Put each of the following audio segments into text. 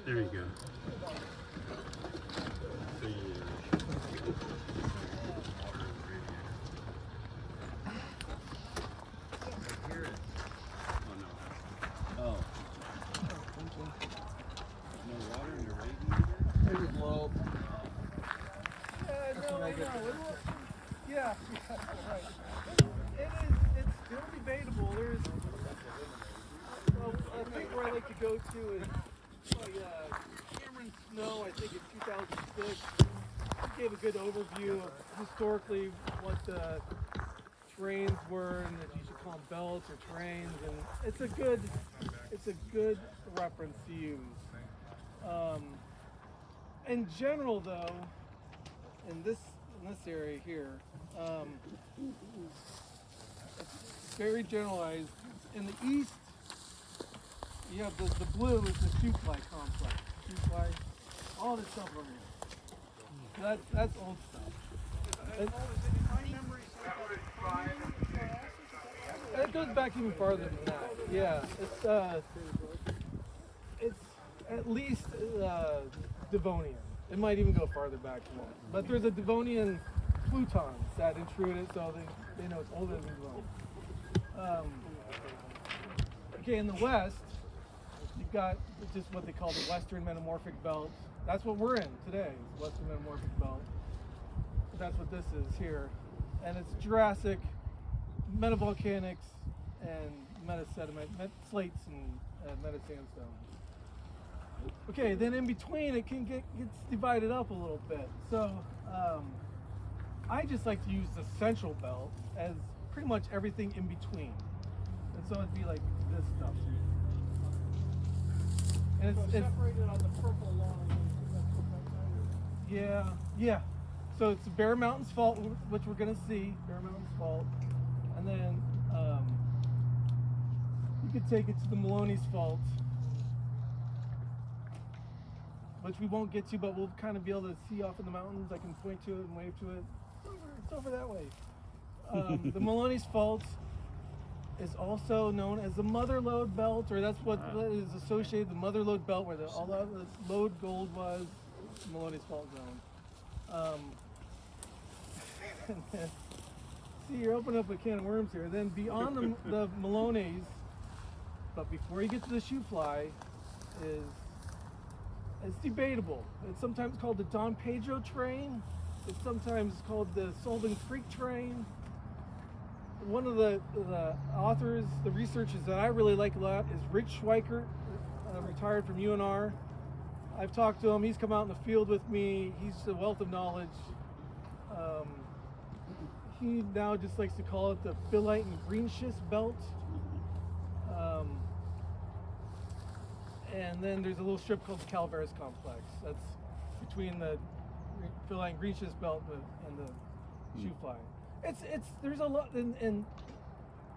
There you go. So you hear it. Oh no. Oh. No water in the radiator? There's a globe. Yeah, right. It's still debatable. There's, I think where I like to go to is Cameron Snow, I think in 2006, gave a good overview of historically what the terrains were and that you should call them belts or terrains, and it's a good reference to use. In general, though, in this area here, it's very generalized. In the east, you have the blue is the shoe fly complex. Shoe fly, all this stuff over here. That's old stuff. It goes back even farther than that. Yeah, it's at least Devonian. It might even go farther back than that. But there's a Devonian plutons that intrude it, so they know it's older than Devon. Okay, in the west, you've got just what they call the Western Metamorphic Belt. That's what we're in today, Western Metamorphic Belt. That's what this is here. And it's Jurassic, metavolcanics, and metasediment, slates and metasandstone. Okay, then in between it gets divided up a little bit. So I just like to use the central belt as pretty much everything in between. And so it'd be like this stuff. And it's separated on the purple line. Yeah. So it's the Bear Mountains Fault, which we're going to see, Bear Mountains Fault. And then you could take it to the Maloney's Fault, which we won't get to, but we'll kind of be able to see off in the mountains. I can point to it and wave to it. It's over that way. The Maloney's Fault is also known as the Mother Lode Belt, or that's what is associated, the Mother Lode Belt, where all that lode gold was, the Maloney's Fault zone. And then, see, you're opening up a can of worms here. Then beyond the Maloney's, but before you get to the shoe fly, it's debatable. It's sometimes called the Don Pedro terrain. It's sometimes called the Solving Creek terrain. One of the authors, the researchers that I really like a lot is Rick Schweikert, retired from UNR. I've talked to him. He's come out in the field with me. He's a wealth of knowledge. He now just likes to call it the phyllite and green schist belt. And then there's a little strip called the Calaveras complex. That's between the phyllite and green schist belt and the shoe fly. There's a lot, and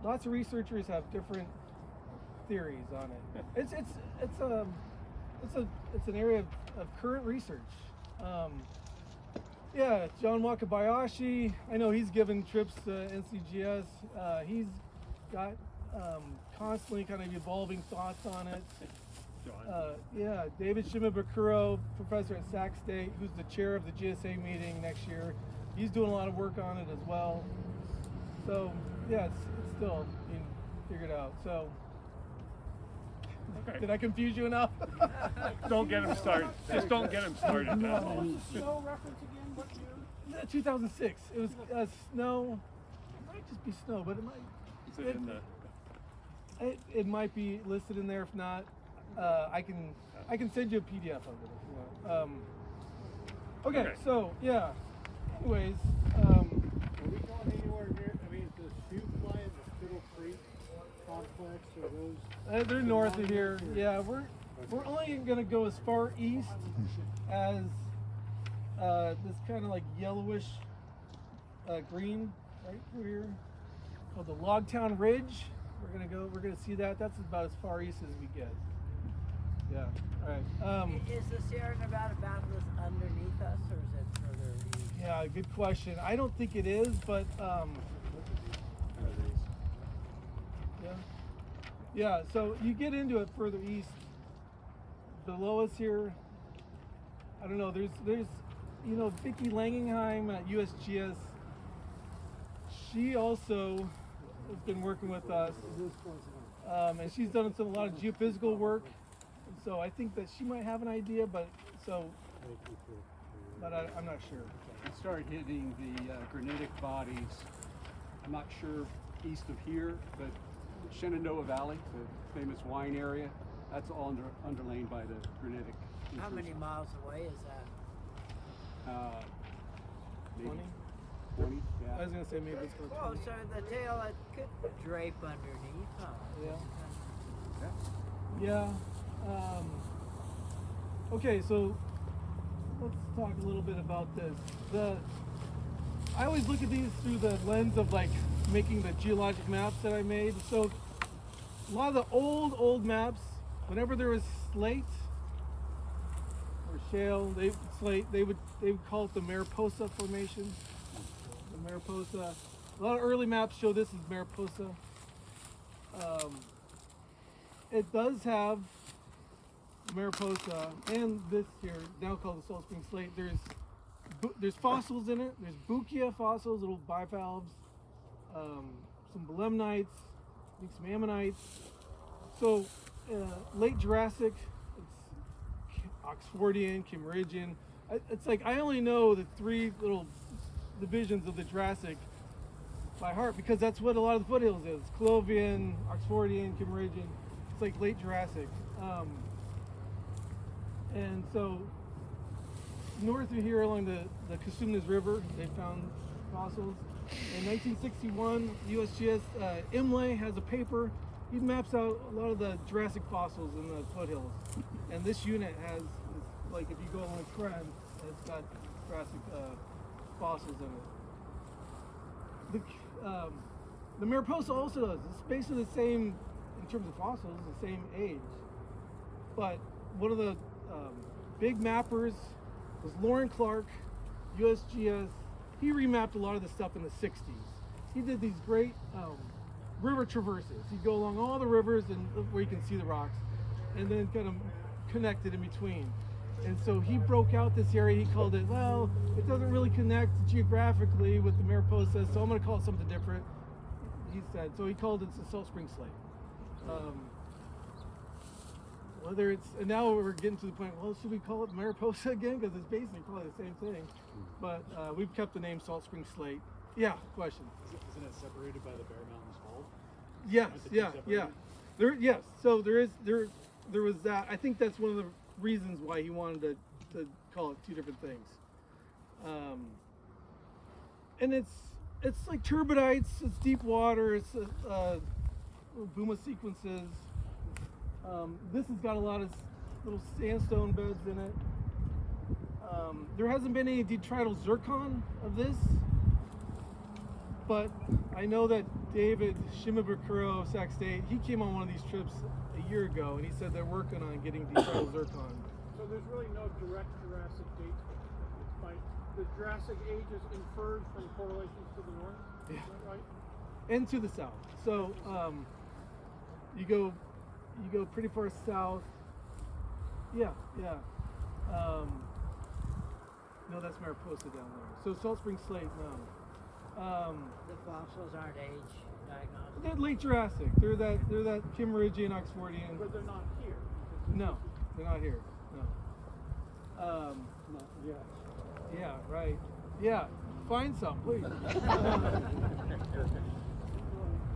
lots of researchers have different theories on it. It's an area of current research. John Wakabayashi, I know he's given trips to NCGS. He's got constantly kind of evolving thoughts on it. David Shimabukuro, professor at Sac State, who's the chair of the GSA meeting next year. He's doing a lot of work on it as well. So it's still being figured out. So okay. Did I confuse you enough? Don't get him started. Just don't get him started. No. That's all. Snow reference again? What year? 2006. It was snow. It might just be snow, but it might. Is it in the? It might be listed in there. If not, I can send you a PDF of it if you want. Okay. So yeah. Anyways, Are we going anywhere near? I mean, the shoe fly and the Spittle Creek complex, are those? they're north of here. Yeah, we're only gonna go as far east as this kind of like yellowish green right through here called the Logtown Ridge. We're gonna see that. That's about as far east as we get. Yeah. All right. Is the Sierra Nevada Boundless underneath us, or is it further east? Yeah, good question. I don't think it is, but yeah. So you get into it further east below us here, I don't know. There's you know, Vicki Langenheim at USGS. She also has been working with us, and she's done a lot of geophysical work. So I think that she might have an idea, but I'm not sure. It started hitting the granitic bodies. I'm not sure east of here, but Shenandoah Valley, the famous wine area, that's all underlain by the granitic. How many miles away is that? Maybe 20, I yeah. was gonna say maybe it's close. Oh, so the tail it could drape underneath, huh? Yeah. Okay, so let's talk a little bit about this. I always look at these through the lens of like making the geologic maps that I made. So a lot of the old maps, whenever there was slate or shale, they would call it the Mariposa Formation. The Mariposa. A lot of early maps show this as Mariposa. It does have Mariposa and this here, now called the Salt Spring Slate. There's fossils in it. There's Buccia fossils, little bivalves, some belemnites, I think some ammonites. So late Jurassic, it's Oxfordian, Kimmeridgian. It's like I only know the three little divisions of the Jurassic by heart because that's what a lot of the foothills is. Colovian, Oxfordian, Kimmeridgian. It's like late Jurassic. And so north of here along the Cosumnes River, they found fossils. In 1961, USGS Imlay has a paper. He maps out a lot of the Jurassic fossils in the foothills. And this unit has, like if you go along the trend, it's got Jurassic fossils in it. The Mariposa also does. It's basically the same, in terms of fossils, the same age. But one of the big mappers was Lauren Clark, USGS. He remapped a lot of the stuff in the 60s. He did these great river traverses. He'd go along all the rivers and where you can see the rocks, and then kind of connected in between. And so he broke out this area. He called it, well, it doesn't really connect geographically with the Mariposa, so I'm going to call it something different, he said. So he called it the Salt Spring Slate. Whether it's, and now we're getting to the point, well, should we call it Mariposa again? Because it's basically probably the same thing. But we've kept the name Salt Spring Slate. Yeah, question. Isn't it separated by the Bear Mountains Fault? Yes, yeah. Yes, so there was that. I think that's one of the reasons why he wanted to call it two different things. And it's like turbidites, it's deep water, it's Buma sequences. This has got a lot of little sandstone beds in it. There hasn't been any detrital zircon of this, but I know that David Shimabukuro of Sac State, he came on one of these trips a year ago, and he said they're working on getting detrital zircon. So there's really no direct Jurassic date. It's by the Jurassic age is inferred from correlations to the north. Yeah. Is that right? And to the south. So you go pretty far south. Yeah. No, that's Mariposa down there. So Salt Spring Slate, no. The fossils aren't age diagnostic. They're late Jurassic. They're that Kimmeridgian, Oxfordian. But they're not here. No, they're not here. No. Not yet. Yeah, right. Yeah, find some, please.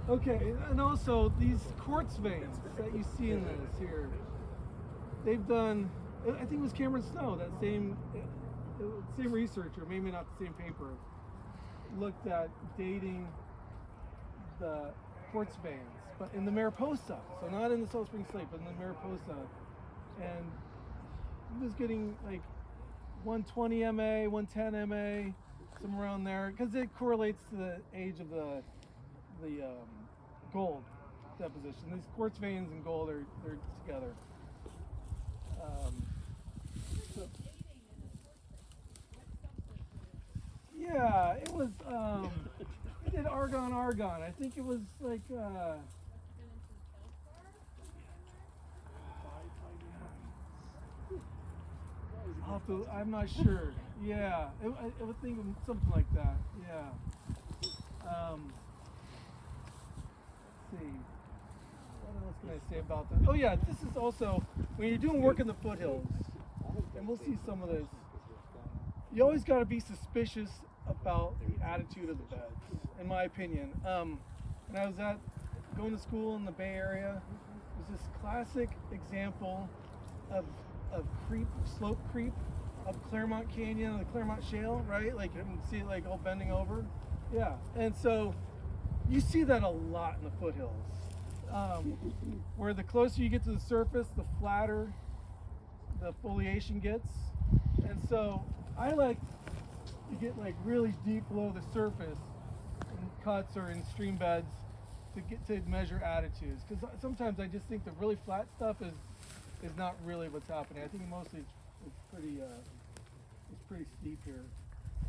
Okay, and also these quartz veins that you see in this here, they've done, I think it was Cameron Snow, that same researcher, maybe not the same paper, looked at dating the quartz veins, but in the Mariposa, so not in the Salt Spring Slate, but in the Mariposa, and he was getting like 120 MA, 110 MA, somewhere around there, because it correlates to the age of the gold deposition. These quartz veins and gold they're together. So, yeah, it was. We did argon. I think it was like. I'm not sure. Yeah, I would think of something like that. Yeah. Let's see. What else can I say about that? Oh yeah, this is also when you're doing work in the foothills, and we'll see some of this. You always got to be suspicious about the attitude of the beds, in my opinion. When I was going to school in the Bay Area, there's this classic example of slope creep up Claremont Canyon and the Claremont Shale, right? Like you can see it like all bending over. Yeah, and so you see that a lot in the foothills, where the closer you get to the surface, the flatter the foliation gets. And so I like to get like really deep below the surface in cuts or in stream beds to measure attitudes, because sometimes I just think the really flat stuff is not really what's happening. I think mostly it's pretty steep here.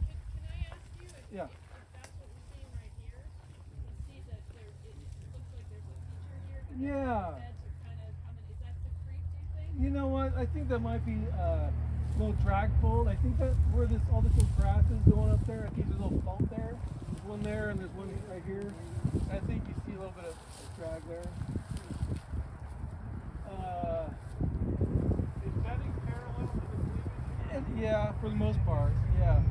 Can I ask you if, Yeah. if that's what we're seeing right here? You see that it looks like there's a feature here, but Yeah. the beds are kind of, is that the creek, do you think? You know what? I think that might be a little drag fold. I think that where all this little grass is going up there, I think there's a little bump there. There's one there and there's one right here. I think you see a little bit of drag there. Is bedding parallel to the cleavage? Yeah, for the most part, yeah.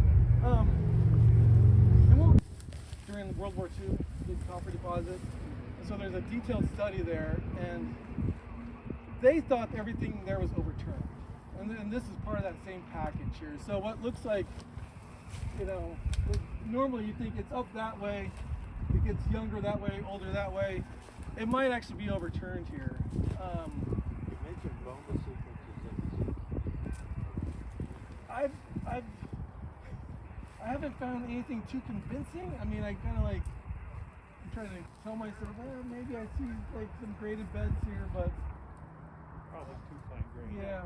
During World War II, did copper deposit, and so there's a detailed study there, and they thought everything there was overturned, and this is part of that same package here. So what looks like, normally you think it's up that way, it gets younger that way, older that way. It might actually be overturned here. You mentioned loma sequences in the I haven't found anything too convincing. I mean, I kind of like, I'm trying to tell myself, maybe I see like some graded beds here, but probably too fine grained. yeah.